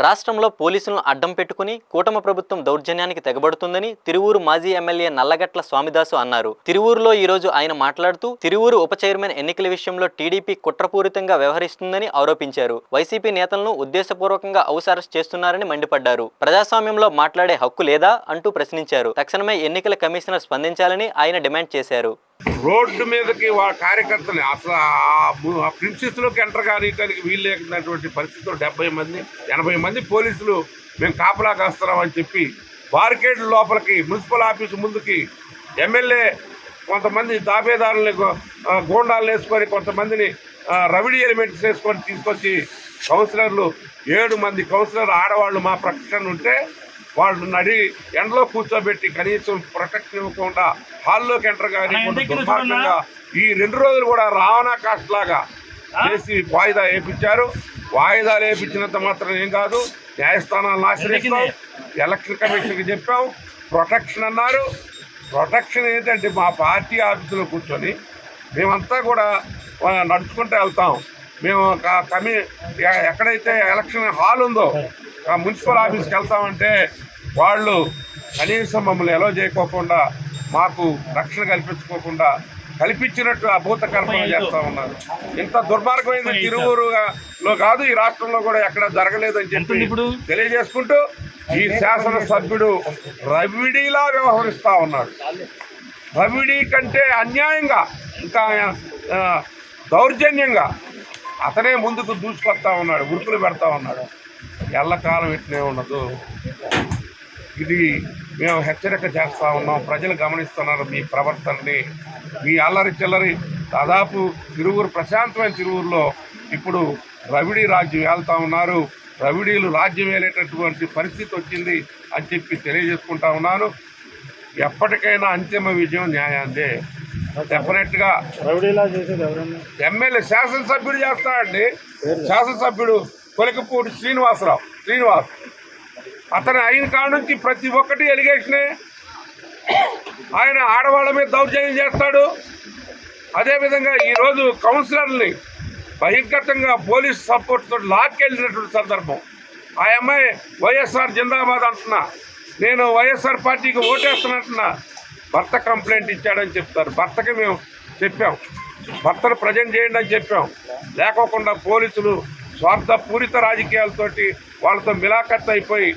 రాష్ట్రంలో పోలీసులను అడ్డం పెట్టుకుని కూటమి ప్రభుత్వం దౌర్జన్యానికి తెగబడుతుందని తిరువూరు మాజీ ఎమ్మెల్యే నల్లగట్ల స్వామిదాసు అన్నారు. తిరువూరులో ఈ రోజు ఆయన మాట్లాడుతూ తిరువూరు ఉప చైర్మన్ ఎన్నికల విషయంలో టీడీపీ కుట్రపూరితంగా వ్యవహరిస్తుందని ఆరోపించారు. వైసీపీ నేతలను ఉద్దేశపూర్వకంగా హౌస్ అరెస్ట్ చేస్తున్నారని మండిపడ్డారు. ప్రజాస్వామ్యంలో మాట్లాడే హక్కు లేదా అంటూ ప్రశ్నించారు. తక్షణమే ఎన్నికల కమిషనర్ స్పందించాలని ఆయన డిమాండ్ చేశారు. రోడ్డు మీదకి కార్యకర్తలు అసలు ఆ ప్రిన్సెస్లోకి ఎంటర్ కానీయడానికి వీలు లేకున్నటువంటి పరిస్థితులు 70 మంది 80 మంది పోలీసులు మేము కాపలా కాస్తున్నామని చెప్పి బారికేడ్ లోపలికి మున్సిపల్ ఆఫీసు ముందుకి ఎమ్మెల్యే కొంతమంది తాబేదారులని గోండాలను వేసుకొని కొంతమందిని రవిడి ఎలిమెంట్స్ వేసుకొని తీసుకొచ్చి కౌన్సిలర్లు 7 మంది కౌన్సిలర్ ఆడవాళ్ళు మా ప్రొటెక్షన్ ఉంటే వాళ్ళు ఎండలో కూర్చోబెట్టి కనీసం ప్రొటెక్షన్ ఇవ్వకుండా హాల్లోకి ఎంటర్ కానివ్వకుండా దుర్మార్గంగా ఈ 2 రోజులు కూడా రావణా కాస్ట్ లాగా చేసి వాయిదా వేయించారు. వాయిదాలు వేయించినంత మాత్రం ఏం కాదు, న్యాయస్థానాలను ఆశ్రయిస్తాం, ఎలక్షన్ కమిషన్కి చెప్పాం, ప్రొటెక్షన్ అన్నారు. ప్రొటెక్షన్ ఏంటంటే మా పార్టీ ఆఫీసులో కూర్చొని మేమంతా కూడా నడుచుకుంటూ వెళ్తాం. మేము ఎక్కడైతే ఎలక్షన్ హాల్ ఉందో ఆ మున్సిపల్ ఆఫీస్కి వెళ్తామంటే వాళ్ళు కనీసం మమ్మల్ని ఎలో చేయకోకుండా మాకు రక్షణ కల్పించుకోకుండా కల్పించినట్టు అభూత కల్పన చేస్తూ ఉన్నారు. ఇంత దుర్మార్గమైన తిరువూరులో కాదు, ఈ రాష్ట్రంలో కూడా ఎక్కడ జరగలేదని చెప్పి తెలియజేసుకుంటూ ఈ శాసనసభ్యుడు రవిడీలా వ్యవహరిస్తూ ఉన్నాడు. రవిడీ కంటే అన్యాయంగా ఇంకా దౌర్జన్యంగా అతనే ముందుకు దూసుకొస్తా ఉన్నాడు, ఉరుకులు పెడతా ఉన్నాడు. ఎల్లకాలం ఇట్నే ఉండదు. ఇది మేము హెచ్చరిక చేస్తూ ఉన్నాం. ప్రజలు గమనిస్తున్నారు మీ ప్రవర్తనని, మీ అల్లరి చిల్లరి. దాదాపు తిరువూరు ప్రశాంతమైన తిరువూరులో ఇప్పుడు రవిడీ రాజ్యం వెళ్తూ ఉన్నారు. రవిడీలు రాజ్యం వేలేటటువంటి పరిస్థితి వచ్చింది అని చెప్పి తెలియజేసుకుంటా ఉన్నాను. ఎప్పటికైనా అంతిమ విజయం న్యాయాందే. డెఫినెట్గా ఎమ్మెల్యే శాసనసభ్యుడు చేస్తాడండి. శాసనసభ్యుడు కొలికపూడి శ్రీనివాస్ అతను అయిన కాడ నుంచి ప్రతి ఒక్కటి ఎలిగేషనే. ఆయన ఆడవాళ్ళ మీద దౌర్జన్యం చేస్తాడు. అదేవిధంగా ఈరోజు కౌన్సిలర్ని బహిర్గతంగా పోలీస్ సపోర్ట్తో లాక్కెళ్ళినటువంటి సందర్భం. ఆ అమ్మాయి వైఎస్ఆర్ జిందాబాద్ అంటున్నా, నేను వైఎస్ఆర్ పార్టీకి ఓటేస్తున్నట్టున్నా. భర్త కంప్లైంట్ ఇచ్చాడని చెప్తారు. భర్తకి మేము చెప్పాం, భర్తను ప్రజెంట్ చేయండి అని చెప్పాం. లేకోకుండా పోలీసులు స్వార్థపూరిత రాజకీయాలతోటి వాళ్ళతో మిలాఖత్ అయిపోయి